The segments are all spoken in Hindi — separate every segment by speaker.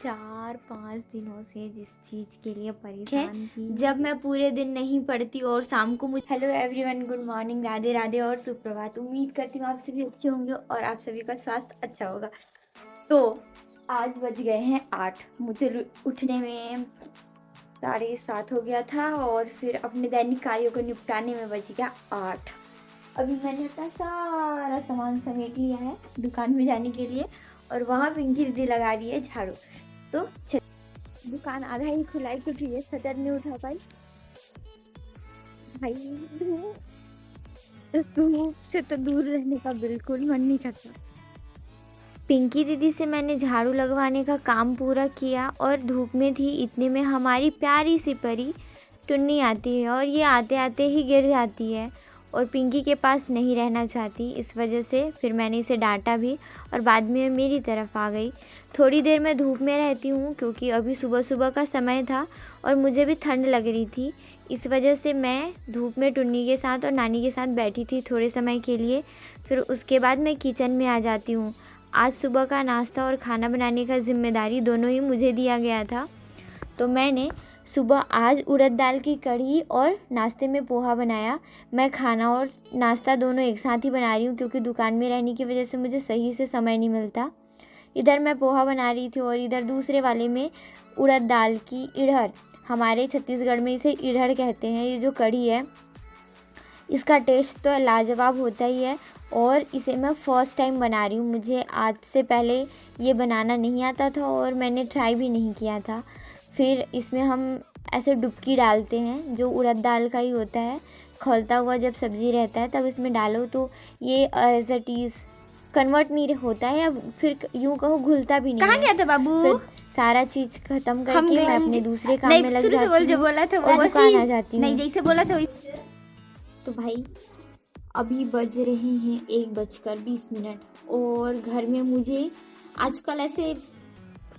Speaker 1: 4-5 दिनों से जिस चीज़ के लिए परेशान थी, जब मैं पूरे दिन नहीं पढ़ती और शाम को मुझे hello everyone, good morning, Radhe Radhe और सुप्रभात। उम्मीद करती हूँ आप सभी अच्छे होंगे और आप सभी का स्वास्थ्य अच्छा होगा। तो आज बज गए हैं 8, मुझे उठने में 7:30 हो गया था और फिर अपने दैनिक कार्यों को निपटाने में बज गया 8। अभी मैंने अपना सारा सामान समेट लिया है दुकान में जाने के लिए और वहाँ पिंकी दीदी लगा रही है झाड़ू। तो दुकान आधा ही खुला है क्योंकि ये शटर नहीं उठा पाई। भाई धूप से तो दूर रहने का बिल्कुल मन नहीं करता। पिंकी दीदी से मैंने झाड़ू लगवाने का काम पूरा किया और धूप में थी, इतने में हमारी प्यारी सी परी टुन्नी आती है और ये आते आते ही गिर जाती है और पिंकी के पास नहीं रहना चाहती। इस वजह से फिर मैंने इसे डांटा भी और बाद में मेरी तरफ आ गई। थोड़ी देर मैं धूप में रहती हूँ क्योंकि अभी सुबह सुबह का समय था और मुझे भी ठंड लग रही थी। इस वजह से मैं धूप में टुन्नी के साथ और नानी के साथ बैठी थी थोड़े समय के लिए। फिर उसके बाद मैं किचन में आ जाती हूँ। आज सुबह का नाश्ता और खाना बनाने का जिम्मेदारी दोनों ही मुझे दिया गया था। तो मैंने सुबह आज उड़द दाल की कढ़ी और नाश्ते में पोहा बनाया। मैं खाना और नाश्ता दोनों एक साथ ही बना रही हूँ क्योंकि दुकान में रहने की वजह से मुझे सही से समय नहीं मिलता। इधर मैं पोहा बना रही थी और इधर दूसरे वाले में उड़द दाल की इड़हर, हमारे छत्तीसगढ़ में इसे इड़हर कहते हैं। ये जो कढ़ी है इसका टेस्ट तो लाजवाब होता ही है और इसे मैं फ़र्स्ट टाइम बना रही हूँ। मुझे आज से पहले ये बनाना नहीं आता था और मैंने ट्राई भी नहीं किया था। फिर इसमें हम ऐसे डुबकी डालते हैं जो उड़द दाल का ही होता है। खौलता हुआ जब सब्ज़ी रहता है तब इसमें डालो तो ये एज इट इज़ कन्वर्ट नहीं होता है या फिर यूँ कहो घुलता भी नहीं है।
Speaker 2: कहाँ गया था बाबू?
Speaker 1: सारा चीज़ ख़त्म करके मैं अपने दूसरे काम में लग जाती हूँ।
Speaker 2: जो बोला था
Speaker 1: वो दुकान आ जाती हूँ।
Speaker 2: नहीं, जैसे बोला था
Speaker 1: तो भाई अभी बज रहे हैं 1:20 और घर में मुझे आजकल ऐसे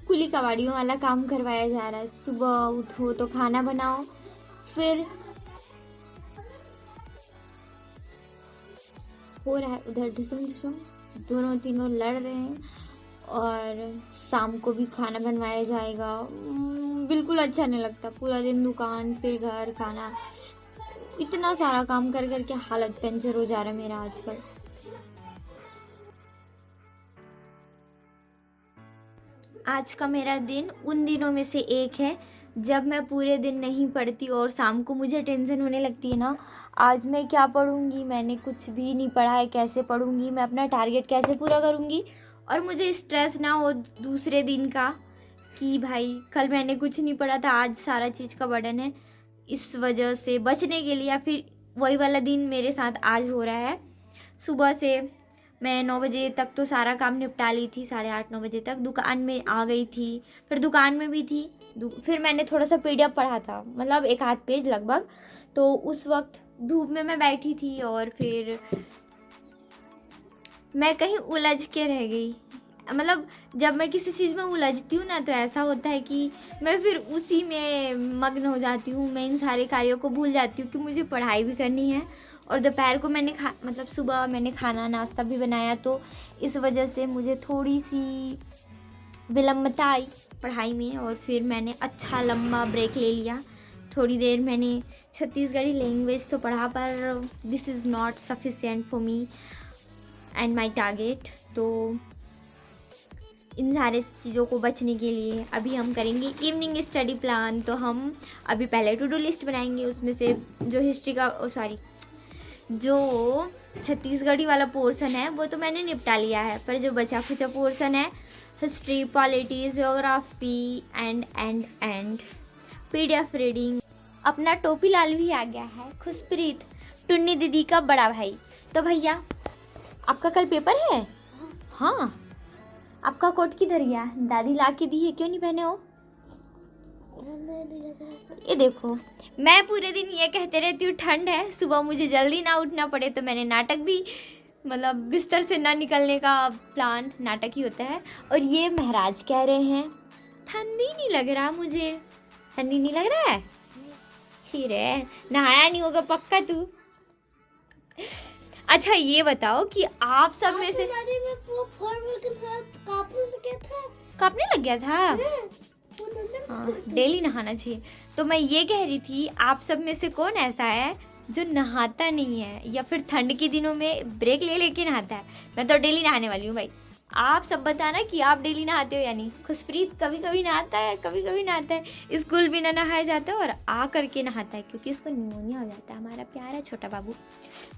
Speaker 1: कुली कबाड़ियों वाला काम करवाया जा रहा है। सुबह उठो तो खाना बनाओ, फिर हो रहा है उधर ढुसुम ढुसुम, दोनों तीनों लड़ रहे हैं और शाम को भी खाना बनवाया जाएगा। बिल्कुल अच्छा नहीं लगता। पूरा दिन दुकान फिर घर खाना, इतना सारा काम कर करके हालत पंचर हो जा रहा है मेरा आजकल। आज का मेरा दिन उन दिनों में से एक है जब मैं पूरे दिन नहीं पढ़ती और शाम को मुझे टेंशन होने लगती है ना, आज मैं क्या पढ़ूंगी, मैंने कुछ भी नहीं पढ़ा है, कैसे पढ़ूंगी, मैं अपना टारगेट कैसे पूरा करूंगी और मुझे स्ट्रेस ना हो दूसरे दिन का कि भाई कल मैंने कुछ नहीं पढ़ा था, आज सारा चीज़ का बर्डन है। इस वजह से बचने के लिए या फिर वही वाला दिन मेरे साथ आज हो रहा है। सुबह से मैं 9 बजे तक तो सारा काम निपटा ली थी, 8:30-9 बजे तक दुकान में आ गई थी। फिर दुकान में भी थी, फिर मैंने थोड़ा सा PDF पढ़ा था, मतलब 1 आध पेज लगभग। तो उस वक्त धूप में मैं बैठी थी और फिर मैं कहीं उलझ के रह गई। मतलब जब मैं किसी चीज़ में उलझती हूँ ना तो ऐसा होता है कि मैं फिर उसी में मग्न हो जाती हूँ। मैं इन सारे कार्यों को भूल जाती हूँ कि मुझे पढ़ाई भी करनी है। और दोपहर को मैंने मतलब सुबह मैंने खाना नाश्ता भी बनाया, तो इस वजह से मुझे थोड़ी सी विलम्बता आई पढ़ाई में और फिर मैंने अच्छा लंबा ब्रेक ले लिया। थोड़ी देर मैंने छत्तीसगढ़ी लैंग्वेज तो पढ़ा पर this is not sufficient for me and my target. तो इन सारे चीज़ों को बचने के लिए अभी हम करेंगे इवनिंग स्टडी प्लान। तो हम अभी पहले टू डू लिस्ट बनाएंगे, उसमें से जो हिस्ट्री का जो छत्तीसगढ़ी वाला पोर्शन है वो तो मैंने निपटा लिया है, पर जो बचा खुचा पोर्शन है history, polity, geography and PDF reading. अपना टोपी लाल भी आ गया है, खुशप्रीत टुन्नी दीदी का बड़ा भाई। तो भैया आपका कल पेपर है? हाँ, आपका कोट किधर गया? दादी ला के दी है, क्यों नहीं पहने हो? ये देखो, मैं पूरे दिन ये कहते रहती हूँ ठंड है, सुबह मुझे जल्दी ना उठना पड़े, तो मैंने नाटक भी, मतलब बिस्तर से ना निकलने का प्लान नाटक ही होता है। और ये महाराज कह रहे हैं ठंडी नहीं लग रहा, मुझे ठंडी नहीं लग रहा है। छिरे नहाया नहीं होगा पक्का तू। अच्छा ये बताओ कि आप सब में से कांपने लग गया था। हाँ, डेली नहाना चाहिए। तो मैं ये कह रही थी, आप सब में से कौन ऐसा है जो नहाता नहीं है या फिर ठंड के दिनों में ब्रेक ले लेके नहाता है? मैं तो डेली नहाने वाली हूँ भाई। आप सब बताना कि आप डेली नहाते हो या नहीं। खुशप्रीत कभी कभी नहाता है, कभी कभी नहाता है, स्कूल भी ना नहाया जाता है और आ करके नहाता है क्योंकि इसको निमोनिया हो जाता है। हमारा प्यारा छोटा बाबू।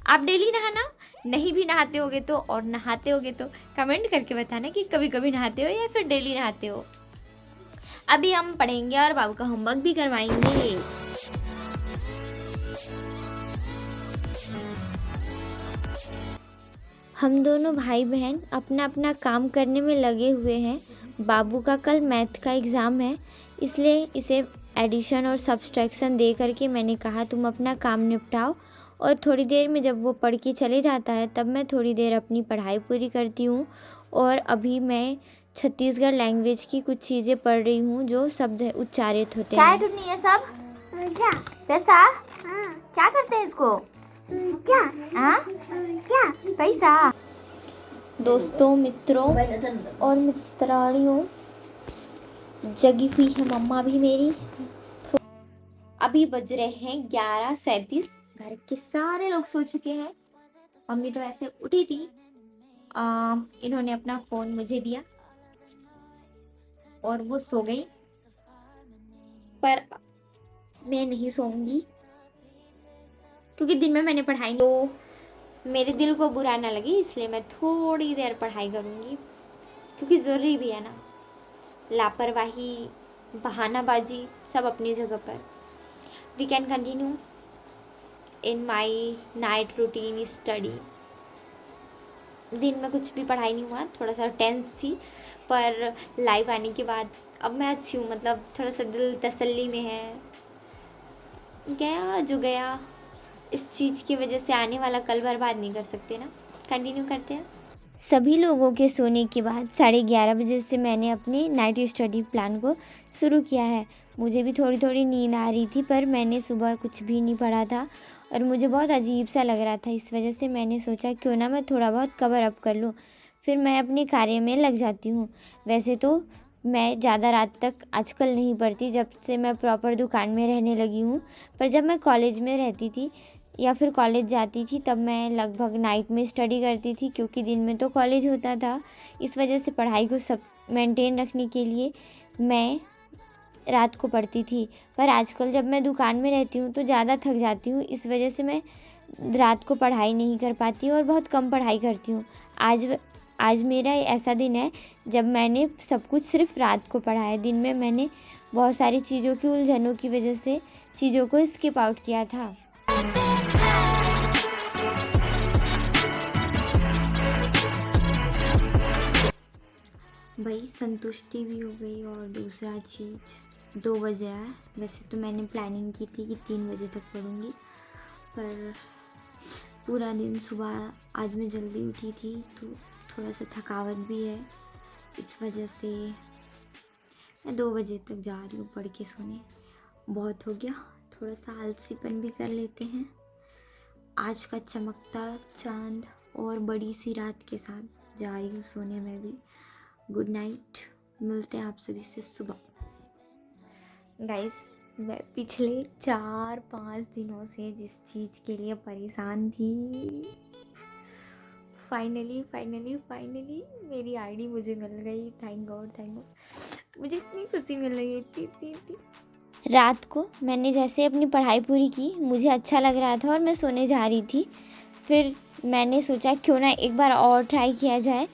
Speaker 1: आप डेली नहाना, नहीं भी नहाते होगे तो और नहाते होगे तो कमेंट करके बताना कि कभी कभी नहाते हो या फिर डेली नहाते हो। अभी हम पढ़ेंगे और बाबू का होमवर्क भी करवाएंगे। हम दोनों भाई बहन अपना अपना काम करने में लगे हुए हैं। बाबू का कल मैथ का एग्ज़ाम है, इसलिए इसे एडिशन और सब्सट्रैक्शन दे करके मैंने कहा तुम अपना काम निपटाओ, और थोड़ी देर में जब वो पढ़ के चले जाता है तब मैं थोड़ी देर अपनी पढ़ाई पूरी करती हूँ। और अभी मैं छत्तीसगढ़ लैंग्वेज की कुछ चीज़ें पढ़ रही हूँ जो शब्द उच्चारित होते हैं। क्या ढूंढनी है सब? पैसा? क्या करते हैं इसको? पैसा। दोस्तों, मित्रों और मित्राणियों, जगी हुई है मम्मा भी मेरी। अभी बज रहे हैं 11:37। घर के सारे लोग सो चुके हैं। मम्मी तो ऐसे उठी थी, इन्होंने अपना फ़ोन मुझे दिया और वो सो गई, पर मैं नहीं सोऊंगी क्योंकि दिन में मैंने पढ़ाई, तो मेरे दिल को बुरा ना लगे इसलिए मैं थोड़ी देर पढ़ाई करूँगी क्योंकि ज़रूरी भी है ना। लापरवाही, बहानाबाजी सब अपनी जगह पर। We can continue in my night routine study. दिन में कुछ भी पढ़ाई नहीं हुआ, थोड़ा सा टेंस थी, पर लाइव आने के बाद अब मैं अच्छी हूँ, मतलब थोड़ा सा दिल तसल्ली में है। गया जो गया, इस चीज़ की वजह से आने वाला कल बर्बाद नहीं कर सकते ना। कंटिन्यू करते हैं। सभी लोगों के सोने के बाद 11:30 बजे से मैंने अपनी नाइट स्टडी प्लान को शुरू किया है। मुझे भी थोड़ी थोड़ी नींद आ रही थी, पर मैंने सुबह कुछ भी नहीं पढ़ा था और मुझे बहुत अजीब सा लग रहा था। इस वजह से मैंने सोचा क्यों ना मैं थोड़ा बहुत कवर अप कर लूँ, फिर मैं अपने कार्य में लग जाती हूँ। वैसे तो मैं ज़्यादा रात तक आजकल नहीं पढ़ती जब से मैं प्रॉपर दुकान में रहने लगी हूँ, पर जब मैं कॉलेज में रहती थी या फिर कॉलेज जाती थी तब मैं लगभग नाइट में स्टडी करती थी क्योंकि दिन में तो कॉलेज होता था। इस वजह से पढ़ाई को सब मेंटेन रखने के लिए मैं रात को पढ़ती थी, पर आजकल जब मैं दुकान में रहती हूँ तो ज़्यादा थक जाती हूँ, इस वजह से मैं रात को पढ़ाई नहीं कर पाती और बहुत कम पढ़ाई करती हूँ। आज मेरा ऐसा दिन है जब मैंने सब कुछ सिर्फ रात को पढ़ा है। दिन में मैंने बहुत सारी चीज़ों की उलझनों की वजह से चीज़ों को स्किप आउट किया था। भाई संतुष्टि भी हो गई और दूसरा चीज़ 2 बज रहा है। वैसे तो मैंने प्लानिंग की थी कि 3 बजे तक पढ़ूंगी, पर पूरा दिन सुबह आज मैं जल्दी उठी थी तो थोड़ा सा थकावट भी है, इस वजह से मैं 2 बजे तक जा रही हूँ पढ़ के सोने। बहुत हो गया, थोड़ा सा आलसीपन भी कर लेते हैं। आज का चमकता चांद और बड़ी सी रात के साथ जा रही हूँ सोने में भी। गुड नाइट, मिलते हैं आप सभी से सुबह। गाइस, मैं पिछले 4-5 दिनों से जिस चीज़ के लिए परेशान थी, फाइनली मेरी आईडी मुझे मिल गई। थैंक गॉड, मुझे इतनी खुशी मिल रही है, इतनी। रात को मैंने जैसे अपनी पढ़ाई पूरी की, मुझे अच्छा लग रहा था और मैं सोने जा रही थी। फिर मैंने सोचा क्यों ना एक बार और ट्राई किया जाए।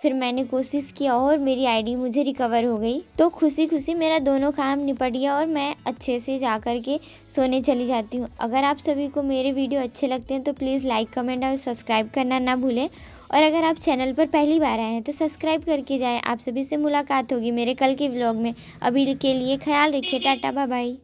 Speaker 1: फिर मैंने कोशिश किया और मेरी आईडी मुझे रिकवर हो गई। तो खुशी मेरा दोनों काम निपट गया और मैं अच्छे से जा कर के सोने चली जाती हूँ। अगर आप सभी को मेरे वीडियो अच्छे लगते हैं तो प्लीज़ लाइक, कमेंट और सब्सक्राइब करना ना भूलें। और अगर आप चैनल पर पहली बार आए हैं तो सब्सक्राइब करके जाएं। आप सभी से मुलाकात होगी मेरे कल के व्लॉग में। अभी के लिए ख्याल रखिए, टाटा बाय बाय।